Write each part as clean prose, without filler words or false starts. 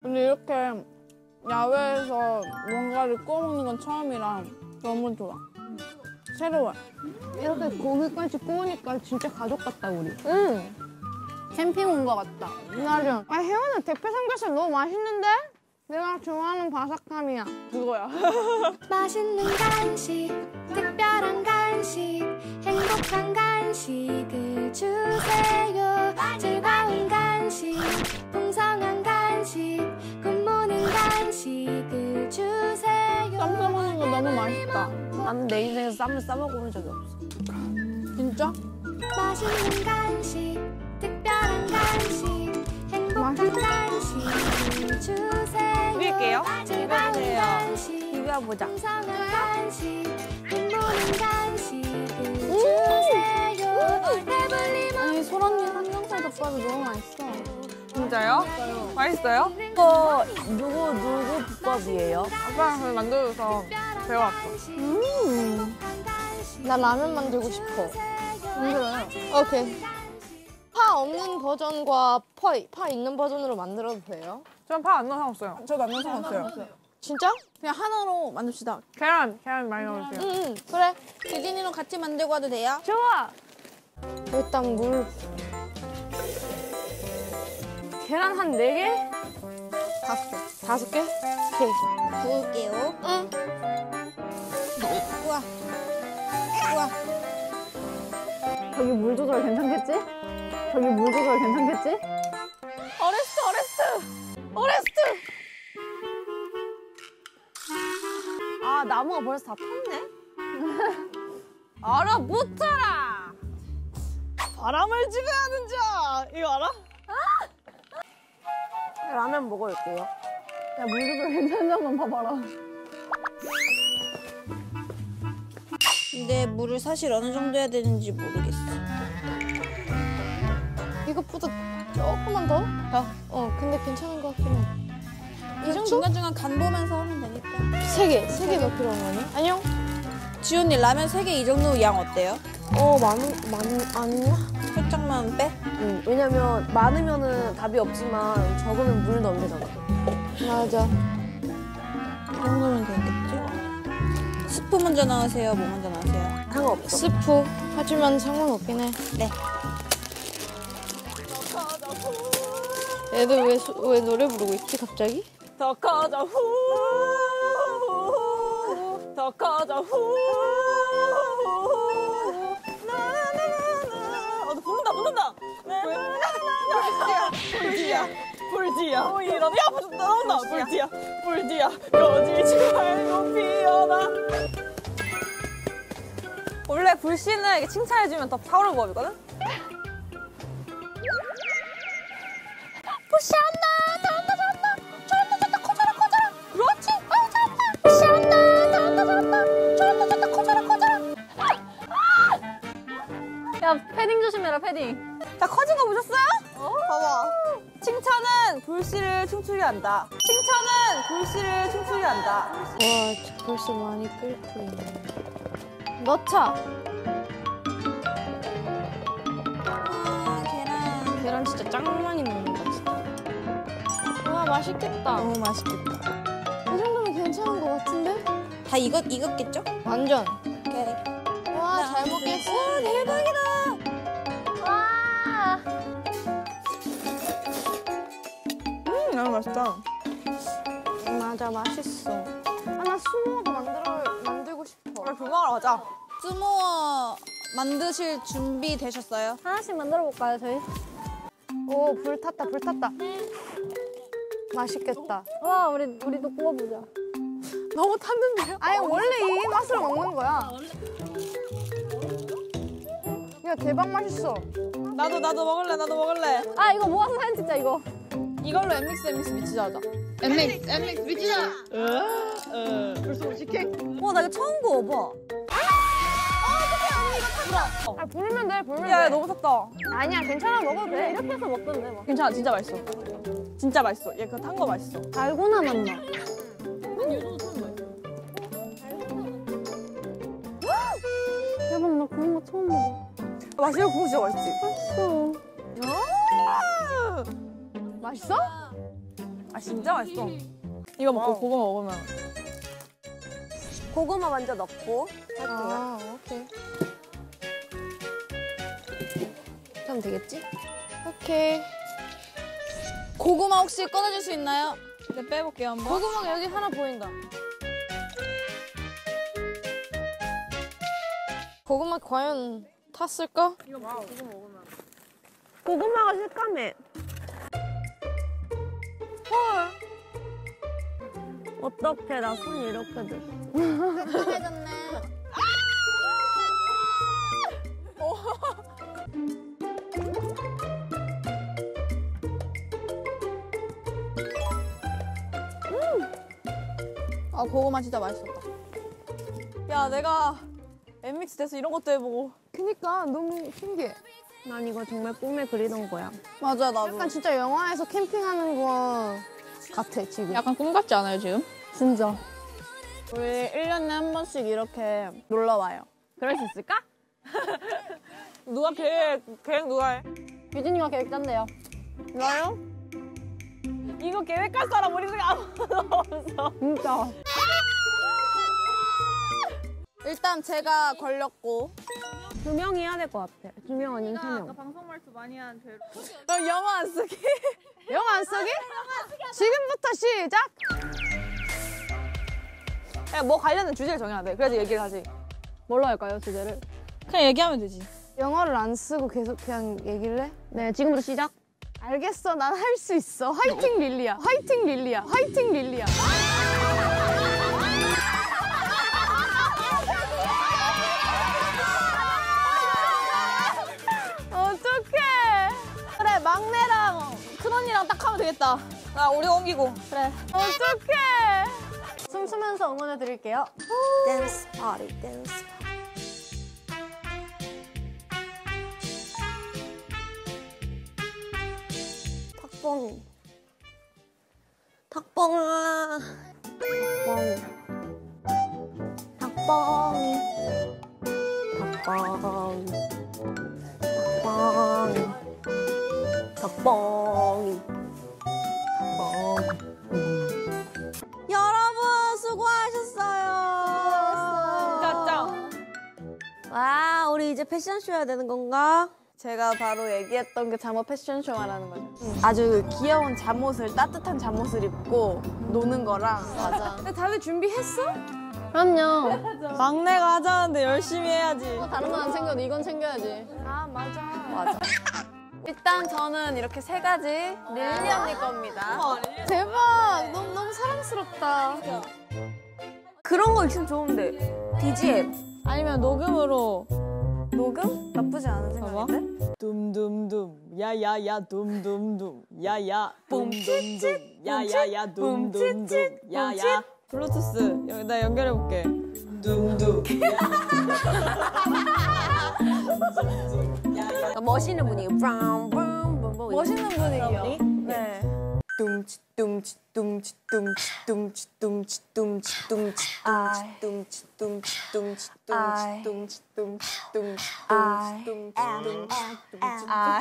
근데 이렇게 야외에서 뭔가를 구워 먹는 건 처음이라 너무 좋아. 새로워. 이렇게 고기까지 구우니까 진짜 가족 같다, 우리. 응. 캠핑 온 것 같다. 맞아. 아, 혜원아, 대패 삼겹살 너무 맛있는데? 내가 좋아하는 바삭함이야. 그거야. 맛있는 간식, 특별한 간식, 행복한 간식을 주세요. 즐거운 간식, 풍성한 간식, 굿모닝 간식을 주세요. 쌈 싸먹는 거 너무 맛있다. 나는 내 인생에서 쌈을 싸먹어본 적이 없어. 진짜? 맛있는 간식, 특별한 간식, 행복한 간식을 주세요. 비빌게요. 즐거운 간식, 비벼보자. 풍성한 간식, 굿모닝 간식을 주세요. 배불리 아니, 소라님 삼겹살 덮밥이 너무 맛있어. 진짜요? 맛있어요? 이거 누구 국밥이에요? 아빠가 그걸 만들어줘서 배워왔어. 나 라면 만들고 싶어. 만들어요. 오케이. 파 없는 버전과 파 있는 버전으로 만들어도 돼요? 전 파 안 넣어 상관없어요. 저도 안 넣어서 없어요. 진짜? 그냥 하나로 만듭시다. 계란 많이 넣어주세요. 응, 그래. 기진이랑 같이 만들고 와도 돼요? 좋아. 일단 물. 계란 한 4개? 5개. 5개? 오케이. 구울게요. 응. 우와. 우와. 저기 물 조절 괜찮겠지? 저기 물 조절 괜찮겠지? 어레스트! 아, 나무가 벌써 다 탔네? 알아붙어라! 바람을 지배하는 자! 이거 알아? 라면 먹어볼게요. 야, 물 조절 괜찮은지 한번 봐봐라. 근데 물을 사실 어느 정도 해야 되는지 모르겠어. 이것보다 조금만 더? 근데 괜찮은 것 같긴 해. 이 정도? 중간중간 간 보면서 하면 되니까. 3개 몇 킬로 한 거니? 아니요. 지훈이 라면 3개 이 정도 양 어때요? 아니야? 살짝만 빼? 응, 왜냐면 많으면은 답이 없지만 적으면 물 넣으면 되잖아. 맞아. 이 정도면 되겠죠? 스프 먼저 넣으세요? 뭐 먼저 넣으세요? 상관없어. 스프. 하지만 상관없긴 해. 네. 애들 왜 노래 부르고 있지 갑자기? 더 커져 후. 더 커져 후. 나나나나. 너 부른다. 불지야. 이런 야 나온다. 불지야. 꺼지지 말고 피어나. 원래 불씨는 이렇게 칭찬해주면 더 타오르는 법이거든? 잘한다 커져라 그렇지 잘한다 커져라 야 패딩 조심해라 패딩. 자, 커진 거 보셨어요? 봐봐. 칭찬은 불씨를 춤추게 한다. 와 벌써 많이 끓고 있네. 넣자. 계란 진짜 짱 많이 넣는다 진짜. 와 맛있겠다. 너무 맛있겠다. 이 정도면 괜찮은 것 같은데? 다 익었겠죠? 완전. 오케이. 와 잘 먹겠어. 대박이다. 와. 너무 맛있다. 맞아 맛있어. 나 스모어도 만들고 싶어. 우리 술 먹으러 가자. 스모어 만드실 준비 되셨어요? 하나씩 만들어 볼까요 저희? 오 불 탔다. 맛있겠다. 와 우리도 구워보자. 너무 탔는데요? 아니 원래 이 맛으로 먹는 거야. 야 대박 맛있어. 나도 먹을래. 아 이거 모아서 사진 찍자 이거. 이걸로 MX 미치자 하자. MX 미치자. 벌써 무식해? 나 이거 처음 구워봐. 아 부르면 돼. 야, 너무 탔다. 아니야 괜찮아 먹어도 돼. 이렇게 해서 먹던데 뭐. 괜찮아, 진짜 맛있어. 진짜 맛있어. 얘 그거 탄 거 맛있어. 달고나 맛나. 대박 나 그런 거 처음 먹어. 맛있어, 그거 진짜 맛있지? 맛있어. 맛있어? 아 진짜 맛있어. 이거 먹고 고구마 먹으면. 고구마 먼저 넣고 할게요. 아, 오케이. 그럼 되겠지? 오케이. 고구마 혹시 꺼내줄 수 있나요? 네, 빼볼게요 한번. 고구마가 여기 하나 보인다. 고구마 과연 탔을까? 고구마가 식감해. 헐. 어떡해, 나 손 이렇게 됐어. 해졌네. 아 고구마 진짜 맛있었다. 야, 내가 엠믹스 돼서 이런 것도 해보고. 그니까 너무 신기해. 난 이거 정말 꿈에 그리던 거야. 맞아 나도. 약간 진짜 영화에서 캠핑하는 거 같아, 지금. 약간 꿈 같지 않아요 지금? 진짜. 우리 1년에 한 번씩 이렇게 놀러 와요. 그럴 수 있을까? 누가 계획 누가 해? 유진이가 계획 짰네요. 나요? 이거 계획할 사람 우리 중에 아무도 없어. 진짜. 일단 제가 걸렸고. 2명이 해야 될 것 같아. 2명 아니면 3명. 방송 말투 많이 한 죄로. 그럼 영어 안 쓰기? 영어 안 쓰기? 지금부터 시작! 야, 뭐 관련된 주제를 정해야 돼. 그래야지 얘기를 하지. 뭘로 할까요, 주제를? 그냥 얘기하면 되지. 영어를 안 쓰고 계속 그냥 얘기를 해? 네, 지금부터 시작. 알겠어, 난 할 수 있어. 화이팅 릴리야. 화이팅 릴리야. 화이팅 릴리야. 어떡해. 그래 막내랑 큰언니랑 딱 하면 되겠다. 자, 우리 옮기고. 그래. 어떡해. 춤추면서 응원해 드릴게요. 댄스 파티, 댄스 파티. 탁봉이. 탁봉아. 탁봉이. 탁봉이. 탁봉이. 탁봉이. 탁봉이. 탁봉이. 여러분 수고하셨어요. 짱. 와, 우리 이제 패션쇼 해야 되는 건가? 제가 바로 얘기했던 그 잠옷 패션쇼 말하는 거죠. 아주 귀여운 잠옷을 따뜻한 잠옷을 입고 노는 거랑. 맞아. 근데 다들 준비했어? 그럼요. 막내가 하자는데 열심히 해야지. 다른 건 안 챙겨도 이건 챙겨야지. 아 맞아. 맞아. 일단 저는 이렇게 세 가지 릴리 언니 겁니다. 대박! 너무 사랑스럽다. 그런 거 있으면 좋은데. BGM. 아니면 녹음으로. 녹음? 나쁘지 않은 생각인데? 둠둠둠 야야야 둠둠둠 야야 붐둠둠 야야야 둠둠둠 야야. 블루투스 나 연결해 볼게. 둠둠. 멋있는 분위기. 멋있는 분위기요. 네. 뚱치 뚱치 뚱치 뚱치 뚱치 뚱치 뚱치 뚱치 뚱치 뚱치 뚱치 뚱치 뚱치 뚱치 뚱치 뚱치 뚱치 아.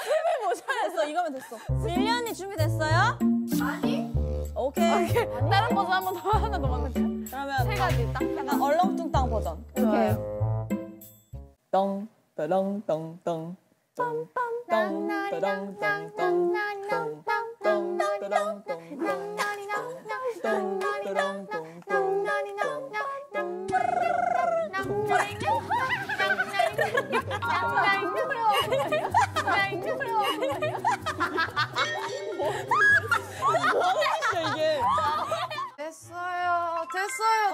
숨을 못 차렸어. 이거면 됐어. 릴리 언니 준비됐어요? 아니. 오케이. 다른 버전 한 번 더 하나 더 만들게요. 그러면 세 가지 딱. 약간 얼렁뚱땅 버전. 좋아요. 똥 따랑 똥똥 똥 똥 따랑 똥똥 똥 똥 따랑 똥똥 똥 따랑 똥똥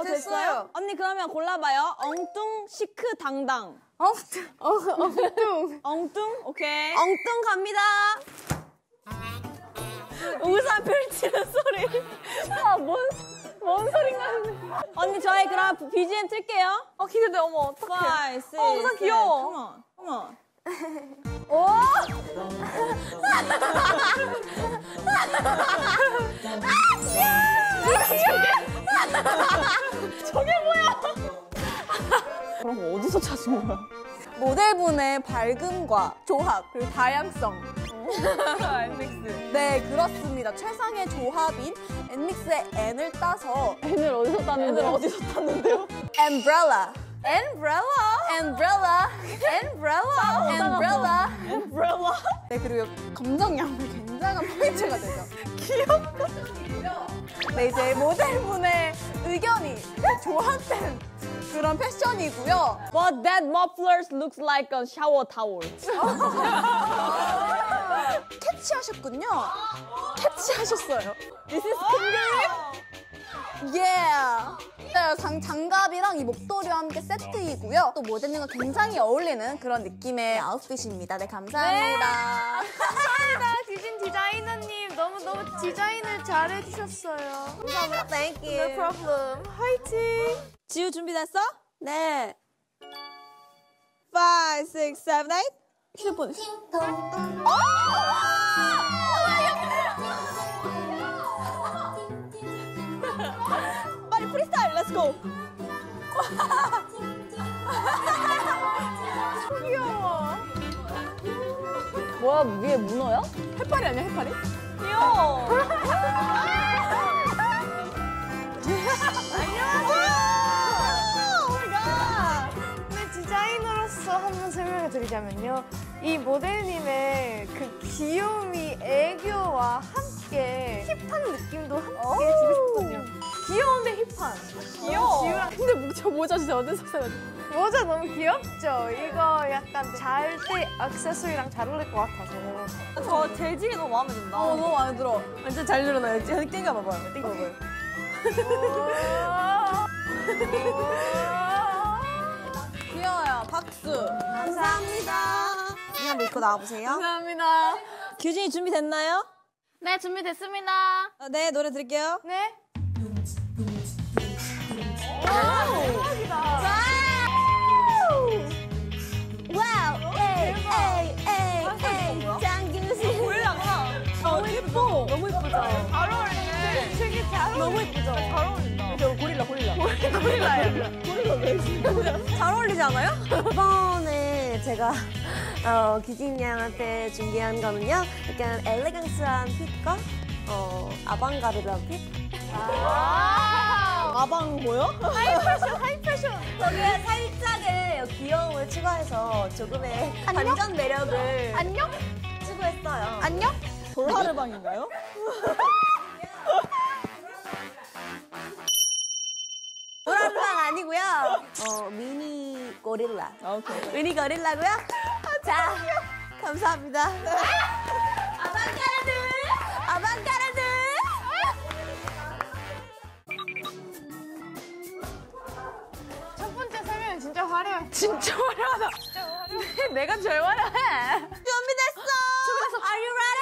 됐어요. 언니 그러면 골라봐요. 엉뚱, 시크, 당당. 엉뚱. 엉뚱? 오케이. 엉뚱 갑니다. 우산 펼치는 소리. 뭔 소린가? 언니 저희 그럼 BGM 틀게요. 기대돼. 어머 어떡해. 5, 6, 우산 귀여워. 컴온, 컴온. 그런 거 어디서 찾은 거야? 모델분의 밝음과 조합 그리고 다양성. 엔믹스. 네, 그렇습니다. 최상의 조합인 엔믹스의 N을 따서 애들 어디서 땄는데? 애들 어디서 탔는데요? umbrella. Umbrella. umbrella. umbrella. umbrella. 네, 그리고 검정양말 굉장한 포인트가 되죠. 귀엽다. 네, 이제 모델분의 의견이 조합된 그런 패션이고요. But that muffler looks like a shower towel. 캐치하셨군요. 캐치하셨어요. This is 킹그림? Yeah. 네, 장갑이랑 이 목도리와 함께 세트이고요. 또 모델님과 굉장히 어울리는 그런 느낌의 아웃핏입니다. 네, 감사합니다. 감사합니다, 디진 디자이너님. 너무너무 디자인을 잘해주셨어요. 감사합니다. Thank you. No problem. 화이팅. 지우 준비됐어? 네. 5, 6, 7, 8. 휴대폰. 빨리 프리스타일. Let's go. 귀여워. 뭐야, 위에 문어야? 해파리 아니야, 해파리? 귀여워. 근데 디자이너로서 한번 설명을 드리자면요. 이 모델님의 그 귀여움이 애교와 함께 힙한 느낌도 함께 주고 싶거든요. 귀여운데 힙한. 귀여워. 지우랑 근데 저 모자 진짜 어디서 사가지고. 모자 너무 귀엽죠? 이거 약간 잘때 액세서리랑 잘 어울릴 것 같아서. 저 재질이 너무 마음에 든다. 너무 마음에 들어. 완전 잘 늘어나요. 땡겨봐봐요. 땡겨봐봐요. 귀여워요. 박수. 감사합니다. 그냥 한번 입고 나와보세요. 감사합니다. 규진이 준비됐나요? 네, 준비됐습니다. 네, 노래 들을게요. 네. 와우. 에이, 에이, 에이, 에이. 장규신. 고릴라구나. 너무 예뻐. 너무 예쁘죠? 잘 어울리네. 되게 잘 어울려. 너무 예쁘죠? 잘 어울린다. 저 고릴라. 잘 어울리지 않아요? 이번에 제가 규진 양한테 준비한 거는요. 약간 엘레강스한 핏과 아방가르드한 핏? 아방 뭐요? 하이패션! 거기에 살짝의 귀여움을 추가해서 조금의 반전 매력을 안녕? 추구했어요. 안녕? 돌하르방인가요? 노란방 아니고요. 미니 고릴라. 아, 오케이. 미니 고릴라고요? 자, 감사합니다. 아방가르드! 아방가르드! 첫 번째 설명은 진짜 화려해. 진짜 화려하다. 내가 제일 화려해. 준비됐어! Are you ready?